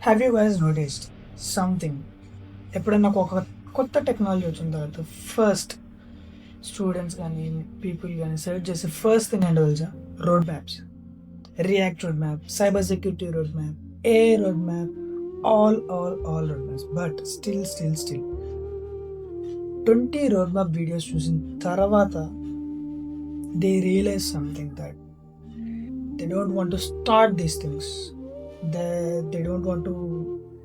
Have you guys noticed something? ఎప్పుడైనా ఒక కొత్త టెక్నాలజీ వచ్చిన తర్వాత ఫస్ట్ స్టూడెంట్స్ కానీ పీపుల్ కానీ సెర్చ్ చేసే ఫస్ట్ థింగ్ ఏంటో తెలుసా? Road maps, react road map, cyber security road map, a road map, all road maps. But still 20 road map videos చూసిన తర్వాత they realize something that they don't want to start these things. They don't want to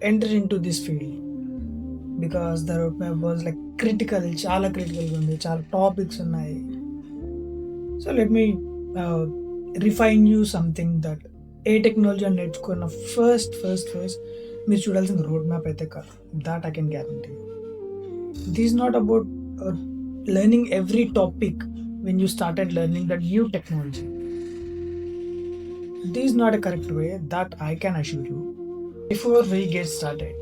enter into this field because the roadmap was like critical, చాలా క్రిటికల్గా ఉంది, చాలా topics ఉన్నాయి. So let me refine you something that A technology అని నేర్చుకున్న first మీరు చూడాల్సిన road map అయితే కాదు. That I can guarantee. This is not about learning every topic when you started learning that new technology. This is not a correct way, that I can assure you. Before we get started,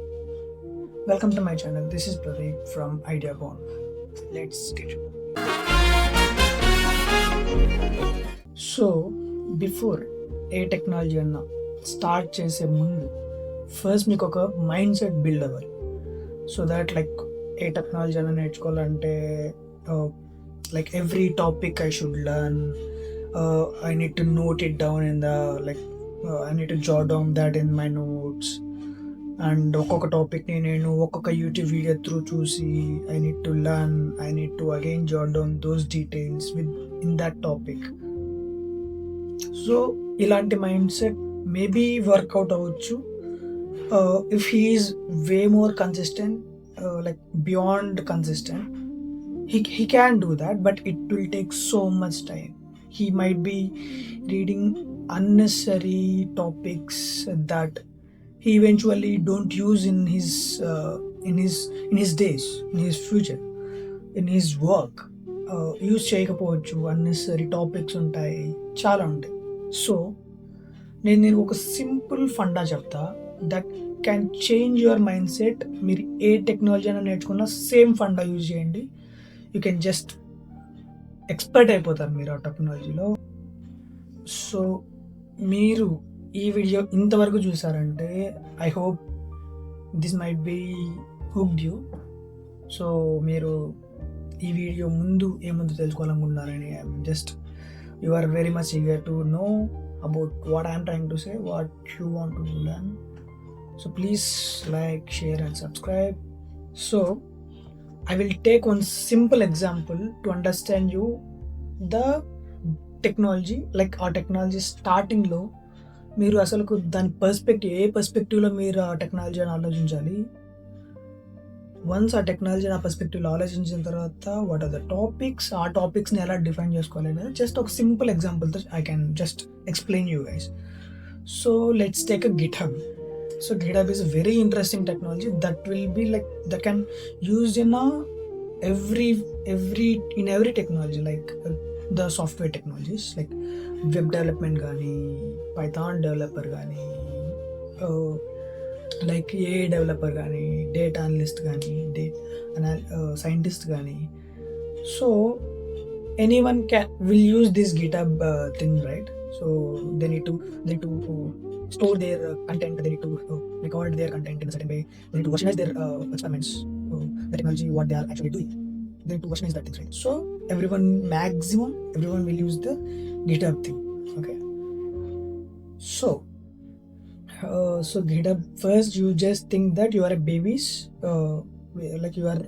welcome to my channel. This is Pradeep from Idea Born. Let's get it. So, before a technology anna start chese mundu, first meeku oka mindset build avali. So that like a technology anna నేర్చుకోవాలంటే like every topic I should learn, I need to note it down in the I need to jot down that in my notes. And ఒక్కొక్క టాపిక్ని నేను ఒక్కొక్క YouTube video through చూసి I need to learn, I need to again jot down those details in that topic. So ఇలాంటి mind set maybe work out అవ్వచ్చు if he is way more consistent, like beyond consistent. He can do that, but it will take so much time. He might be reading unnecessary topics that he eventually don't use in his days, in his future, in his work. Use చేయకపోవచ్చు. Unnecessary topics ఉంటాయి, చాలా ఉంటాయి. So నేను ఒక simple funda చెప్తా that can change your mind set. మీరు ఏ technology అయినా నేర్చుకున్నా సేమ్ ఫండా యూజ్ చేయండి. యూ కెన్ జస్ట్ ఎక్స్పర్ట్ అయిపోతారు మీరు ఆ టెక్నాలజీలో. సో మీరు ఈ వీడియో ఇంతవరకు చూసారంటే I hope this might be hooked you. So మీరు ఈ వీడియో ఏముందు తెలుసుకోవాలనుకుంటున్నారని just you are very much eager to know about what I'm trying to say, what you want to learn. So please like, share and subscribe. So I will take one simple example to understand you the technology, like our technology starting లో మీరు అసలు దాని ఏ పర్స్పెక్టివ్లో మీరు ఆ టెక్నాలజీని ఆలోచించాలి. Once ఆ టెక్నాలజీని ఆ పర్స్పెక్టివ్లో ఆలోచించిన తర్వాత వాట్ ఆర్ ద టాపిక్స్, ఆ టాపిక్స్ని ఎలా డిఫైన్ చేసుకోవాలి అనేది జస్ట్ ఒక సింపుల్ ఎగ్జాంపుల్తో I can just explain you guys. So let's take a GitHub. So GitHub is a very interesting technology that will be like that can used in every technology, like the software technologies like web development gaani, Python developer gaani, like AI developer gaani, data analyst gaani, scientist gaani. So anyone will use this GitHub thing, right? So they need to store their content, they need to record their content in a certain way, they need to versionize their experiments, the technology, what they are actually doing, they need to versionize that things, right? So maximum everyone will use the GitHub thing, okay? So GitHub, first you just think that you are a babies, like you are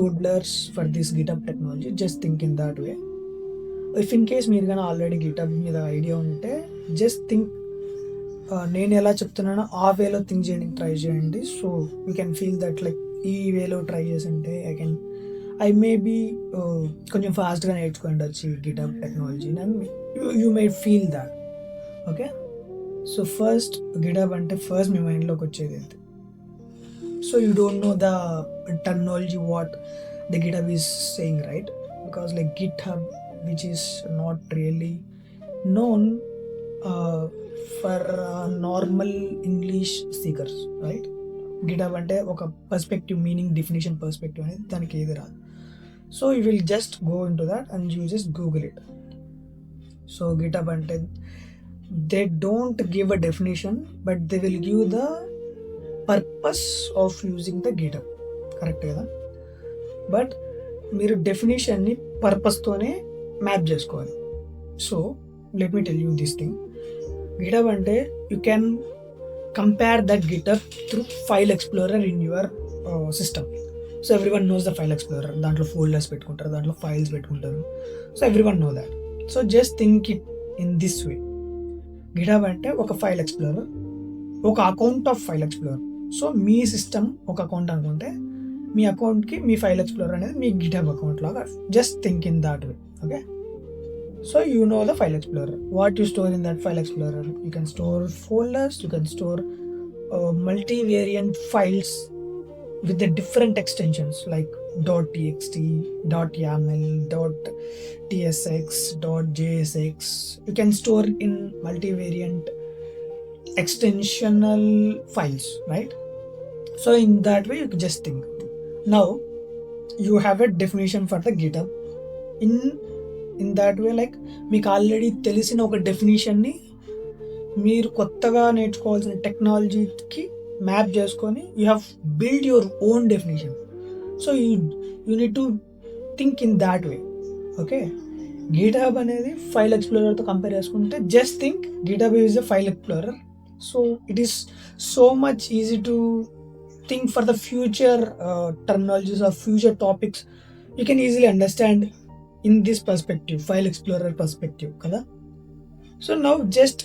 toddlers for this GitHub technology. Just think in that way. If in case మీరు కానీ already GitHub మీద idea ఉంటే just think నేను ఎలా చెప్తున్నానో ఆ వేలో think చేయడానికి ట్రై చేయండి. So you can feel that like ఈ వేలో ట్రై చేసింటే ఐ మే బీ కొంచెం ఫాస్ట్గా నేర్చుకోండి GitHub technology and you may feel that, okay? So first GitHub అంటే ఫస్ట్ మీ మైండ్లోకి వచ్చేది ఏంటి? So you don't know the technology what the GitHub is saying, right? Because like GitHub, which is not really known for normal English speakers, right? GitHub అంటే ఒక perspective meaning definition perspective అనేది దానికి ఏది రాదు. So you will just go in to that and you just Google it. So GitHub అంటే they don't give a definition, but they will give the purpose of using the GitHub, correct కదా? But మీరు డెఫినేషన్ని పర్పస్తోనే map చేసుకోవాలి. So let me tell you this thing. GitHub అంటే you can compare that GitHub through file explorer in your system. So everyone knows the file explorer. దాంట్లో folders పెట్టుకుంటారు, దాంట్లో files పెట్టుకుంటారు. So everyone know that. So just think it in this way. GitHub అంటే ఒక file explorer, ఒక account of file explorer. So me system ఒక account అనుకుంటే మీ అకౌంట్కి మీ ఫైల్ ఎక్స్ప్లోరర్ అనేది మీ గిటప్ అకౌంట్ లాగా. Just think in that way. Okay, so you know the file explorer, what you store in that file explorer. You can store folders, you can store multivariant files with the different extensions like .txt, .yaml, .tsx, .jsx. You can store in multivariant extensional files, right? So in that way you can just think. Now you have a definition for the GitHub. In that way, like మీకు already తెలిసిన ఒక డెఫినేషన్ని మీరు కొత్తగా నేర్చుకోవాల్సిన టెక్నాలజీకి map చేసుకొని you have build your own definition. So you need to think in that way. Okay, GitHub అనేది ఫైల్ ఎక్స్ప్లోరర్తో కంపేర్ చేసుకుంటే just think GitHub is a file explorer. So it is so much easy to think for the future terminologies or future topics. You can easily understand in this perspective, file explorer perspective kada. So now just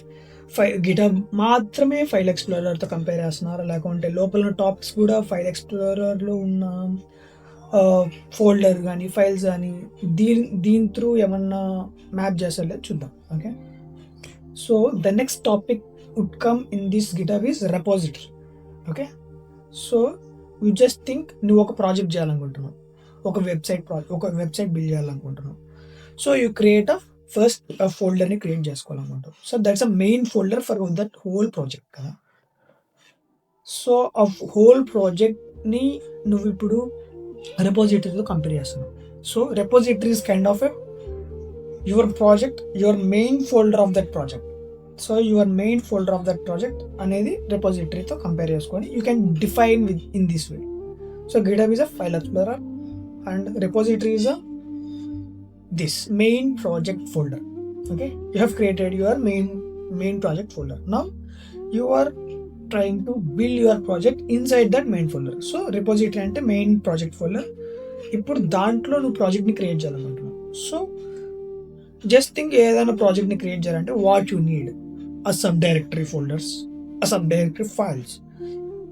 GitHub maatrame file explorer tho compare chestunnaru, lekonte lopala topics kuda file explorer lo unna folder gaani files gaani దీని through emanna map chesale chuddam. Okay, so the next topic would come in this GitHub is repository. Okay, so you just think నువ్వు ఒక project చేయాలనుకుంటున్నావు, ఒక website build చేయాలనుకుంటున్నావు. So you create first ఫోల్డర్ని create చేసుకోవాలనుకుంటావు. So that's a main folder for that whole project కదా. So ఆ whole ప్రాజెక్ట్ని నువ్వు ఇప్పుడు రెపోజిటరీతో కంపేర్ చేస్తున్నావు. So repository is kind of your project, your main folder of that project. So your main folder of that project అనేది రెపోజిటరీతో compare చేసుకొని you can define within this way. So GitHub is a file explorer and repository is a this main project folder. Okay, you have created your main project folder. Now you are trying to build your project inside that main folder. So repository ante main project folder. ఇప్పుడు దాంట్లో నువ్వు ప్రాజెక్ట్ని create చేయాలనుకుంటున్నావు. So just think ఏదైనా ప్రాజెక్ట్ని create చేయాలంటే what you need a subdirectory folders, a subdirectory files,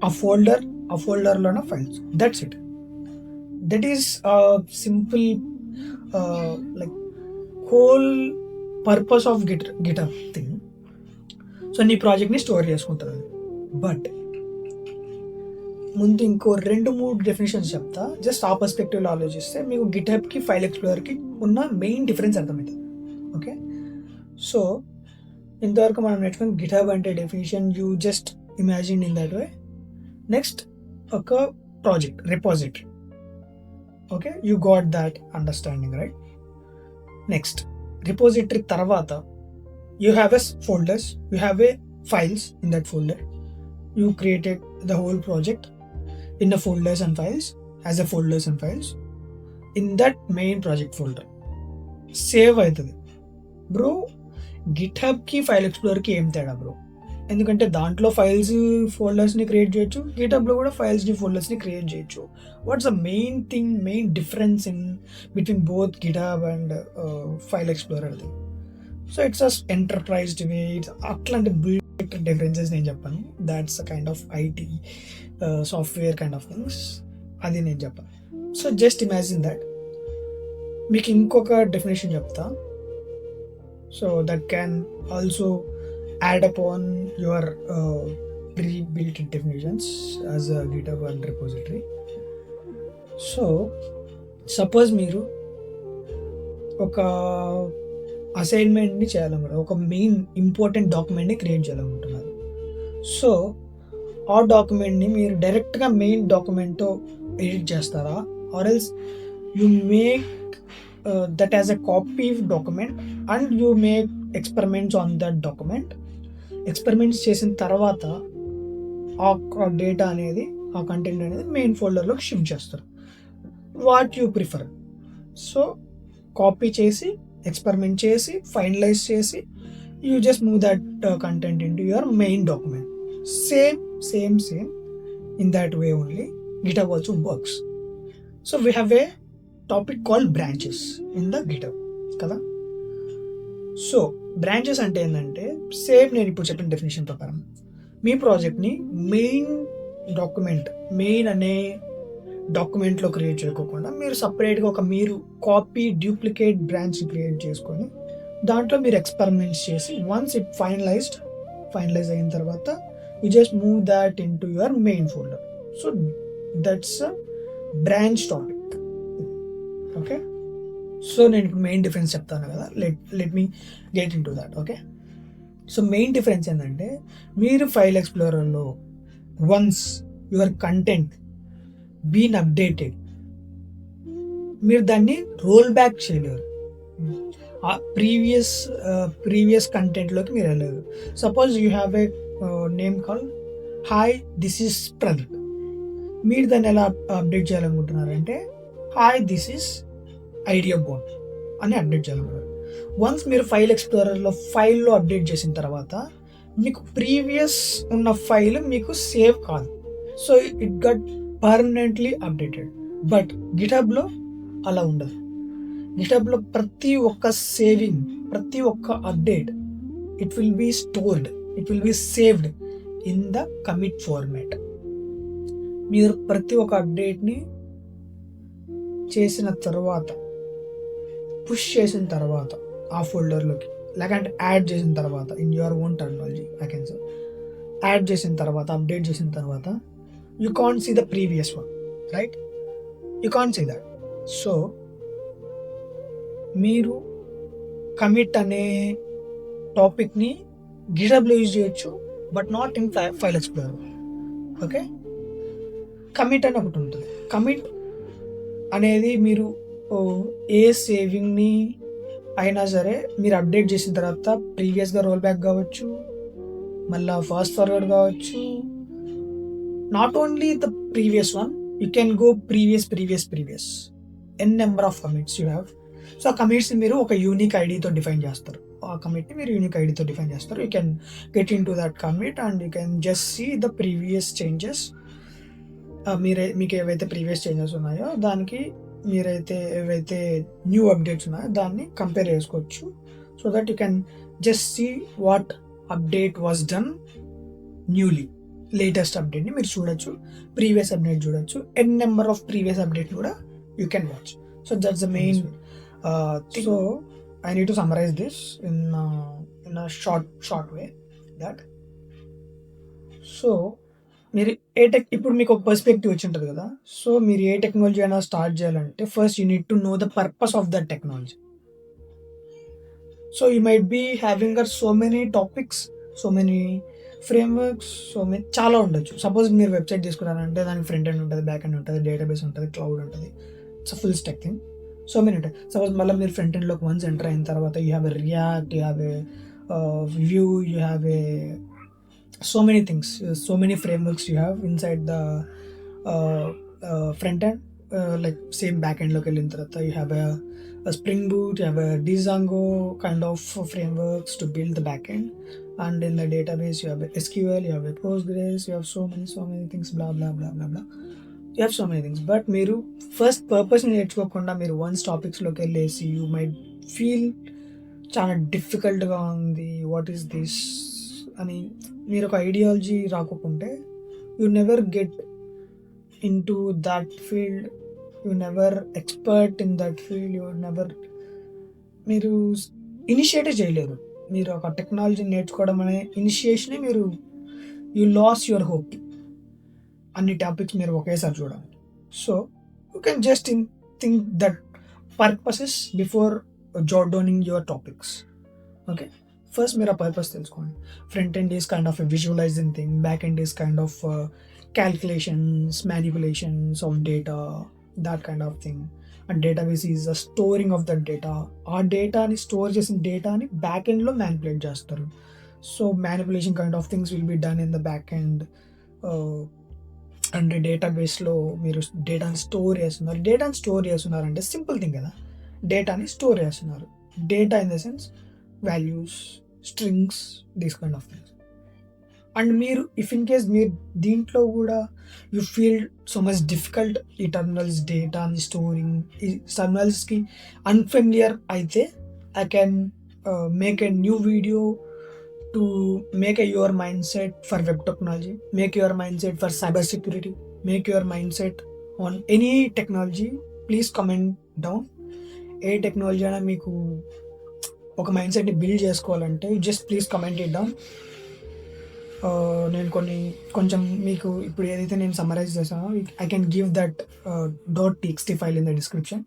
a folderలోన files. That's it. That is simple like whole purpose of GitHub thing. So నీ ప్రాజెక్ట్ని స్టోర్ చేసుకుంటుంది. బట్ ముందు ఇంకో 2-3 డెఫినేషన్స్ చెప్తా. జస్ట్ ఆ పర్స్పెక్టివ్లో ఆలోచిస్తే మీకు గిటహబ్కి ఫైల్ ఎక్స్ప్లోరర్కి ఉన్న మెయిన్ డిఫరెన్స్ అర్థమవుతుంది. ఓకే, సో ఇంతవరకు మనం నేర్చుకుని గిటహబ్ అంటే definition you just imagine in that way. Next ఒక project repository. Okay, you got that understanding, right? Next repository తర్వాత you have a folders, you have a files in that folder. You created the whole project in the folders and files, as a folders and files in that main project folder save అవుతుంది. Bro గిట్హబ్కి file ఎక్స్ప్లోరర్కి ఏం తేడా bro? ఎందుకంటే దాంట్లో files ఫోల్డర్స్ని create చేయొచ్చు, గిట్హబ్లో కూడా ఫైల్స్ని ఫోల్డర్స్ని క్రియేట్ చేయొచ్చు. What's the main thing, main difference in between both GitHub and file explorer? So it's a enterprised way. అట్లాంటి బిల్డ్ డిఫరెన్సెస్ నేను చెప్పాను. That's a kind of IT software kind of things, అది నేను చెప్పాను. So just imagine that. మీకు ఇంకొక definition చెప్తా. So that can also add up on your pre-built definitions as a GitHub and repository. So suppose మీరు ఒక అసైన్మెంట్ని చేయాలనుకుంటారు, ఒక మెయిన్ ఇంపార్టెంట్ డాక్యుమెంట్ని క్రియేట్ చేయాలనుకుంటున్నారు. సో ఆ డాక్యుమెంట్ని మీరు డైరెక్ట్గా మెయిన్ డాక్యుమెంట్తో ఎడిట్ చేస్తారా, or else you make that as a copy document and you make experiments on that document. Experiments చేసిన తర్వాత ఆ డేటా అనేది, ఆ కంటెంట్ అనేది మెయిన్ ఫోల్డర్లోకి షిఫ్ట్ చేస్తారు. What you prefer. So copy చేసి, ఎక్స్పెరిమెంట్ చేసి, ఫైనలైజ్ చేసి, you just move that content into your main document. Same in that way only GitHub also works. So we have a topic called branches in the GitHub కదా. So branches అంటే ఏంటంటే same నేను ఇప్పుడు చెప్పిన definition ప్రకారం మీ ప్రాజెక్ట్ని main అనే డాక్యుమెంట్లో create చేయకోకుండా మీరు సపరేట్గా మీరు కాపీ డూప్లికేట్ బ్రాంచ్ క్రియేట్ చేసుకొని దాంట్లో మీరు ఎక్స్పెరిమెంట్స్ చేసి వన్స్ ఇట్ ఫైనలైజ్ అయిన తర్వాత you just move that into your main folder. So that's branch topic. Okay, so నేను ఇప్పుడు మెయిన్ డిఫరెన్స్ చెప్తాను కదా, let me get into that. Okay, so main difference ఏంటంటే మీరు file ఎక్స్ప్లోరర్లో once your content been updated, మీరు దాన్ని roll back చేయలేరు. ప్రీవియస్ కంటెంట్లోకి మీరు వెళ్ళలేదు. Suppose you have a name call hi this is Pradeep. మీరు దాన్ని ఎలా అప్డేట్ చేయాలనుకుంటున్నారంటే hi this is idea bone అని అప్డేట్ చేయాలనుకుంటున్నారు. వన్స్ మీరు ఫైల్ ఎక్స్ప్లోరర్లో ఫైల్లో అప్డేట్ చేసిన తర్వాత మీకు ప్రీవియస్ ఉన్న ఫైల్ మీకు సేవ్ కాదు. So it got permanently updated. But గిటబ్లో అలా ఉండదు. గిటబ్లో ప్రతి ఒక్క సేవింగ్, ప్రతి ఒక్క update it will be stored, it will be saved in the commit format. మీరు ప్రతి ఒక్క అప్డేట్ని చేసిన తర్వాత, పుష్ చేసిన తర్వాత ఆ ఫోల్డర్లోకి, లేకంటే యాడ్ చేసిన తర్వాత, in your own technology I can say, add చేసిన తర్వాత, అప్డేట్ చేసిన తర్వాత you can't see the previous one, right? You can't see that. So మీరు కమిట్ అనే టాపిక్ని గిటబ్లో యూజ్ చేయొచ్చు, but not in file explorer. Okay, commit అని ఒకటి ఉంటుంది. కమిట్ అనేది మీరు ఏ సేవింగ్ని అయినా సరే మీరు అప్డేట్ చేసిన తర్వాత ప్రీవియస్గా రోల్ బ్యాక్ కావచ్చు, మళ్ళీ ఫాస్ట్ ఫార్వర్డ్ కావచ్చు. Not only the previous one, you can go previous N number of commits you have. So ఆ కమిట్స్ మీరు ఒక యూనిక్ ఐడితో డిఫైన్ చేస్తారు. ఆ కమిట్ని మీరు యూనిక్ ఐడితో డిఫైన్ చేస్తారు. You can get into that commit and you can just see the previous changes. మీకు ఏవైతే ప్రీవియస్ చేంజెస్ ఉన్నాయో దానికి ఏవైతే న్యూ అప్డేట్స్ ఉన్నాయో దాన్ని కంపేర్ చేసుకోవచ్చు. So that you can just see what update was done newly. Latest అప్డేట్ని మీరు చూడొచ్చు, ప్రీవియస్ అప్డేట్ చూడొచ్చు, N number of previous update కూడా you can watch. So that's the main thing. So I need to summarize this in a short way that. So మీరు ఇప్పుడు మీకు ఒక perspective వచ్చి ఉంటుంది కదా. సో మీరు ఏ టెక్నాలజీ అయినా స్టార్ట్ చేయాలంటే first you need to know the purpose of that technology. So you might be having so many topics, so many frameworks, చాలా ఉండొచ్చు. సపోజ్ మీరు వెబ్సైట్ తీసుకున్నారంటే దానికి ఫ్రంట్ ఎండ్ ఉంటుంది, బ్యాక్ ఎండ్ ఉంటుంది, డేటాబేస్ ఉంటుంది, క్లౌడ్ ఉంటుంది. It's full stack thing. So many ఉంటాయి. సపోజ్ మళ్ళీ మీరు ఫ్రంట్ ఎండ్లోకి వన్స్ ఎంటర్ అయిన తర్వాత you have a react, you have A view, you have A so many things, so many frameworks you have inside the front end. Like same back end local in tarata you have a Spring Boot, you have a Django kind of frameworks to build the back end, and in the database you have a SQL, you have a Postgres, you have so many things, blah blah blah blah blah. You have so many things, but మీరు first పర్పస్ని నేర్చుకోకుండా మీరు once టాపిక్స్లోకి వెళ్ళేసి you might feel చాలా డిఫికల్ట్గా ఉంది, what is this అని మీరు ఒక ideology రాకుంటే you never get into that field, you never expert in that field, మీరు ఇనిషియేటివ్ చేయలేరు. మీరు ఒక టెక్నాలజీని నేర్చుకోవడం అనే ఇనిషియేషనే మీరు యూ లాస్ యువర్ హోప్. అన్ని టాపిక్స్ మీరు ఒకేసారి చూడాలి. So you can just think that purposes before jot downing your topics. Okay, first మీరు ఆ పర్పస్ తెలుసుకోండి. Front end is kind of a visualising thing, back end is kind of calculations, manipulations of data, that kind of thing. And database is the storing of that data. ఆ డేటాని store చేసిన డేటాని back ఎండ్లో manipulate చేస్తారు. So manipulation kind of things will be done in the back end. అంటే డేటాబేస్లో మీరు డేటాని స్టోర్ చేస్తున్నారంటే సింపుల్ థింగ్ కదా. డేటాని స్టోర్ చేస్తున్నారు. Data in the sense values, strings, these kind of things. And మీరు ఇఫ్ ఇన్ కేస్ మీరు దీంట్లో కూడా you feel so much difficult ఈ టర్మినల్స్ డేటాని స్టోరింగ్, ఈ టర్మినల్స్కి అన్ఫెమిలియర్ అయితే I can make a new video to make your mind set for web technology, make your mind set for cyber security, make your mind set on any technology. Please comment down. A technology అయినా మీకు ఒక mind సెట్ని build చేసుకోవాలంటే just please comment it down. నేను కొంచెం మీకు ఇప్పుడు ఏదైతే నేను సమ్మరైజ్ చేశానో I can give that .txt file in the description.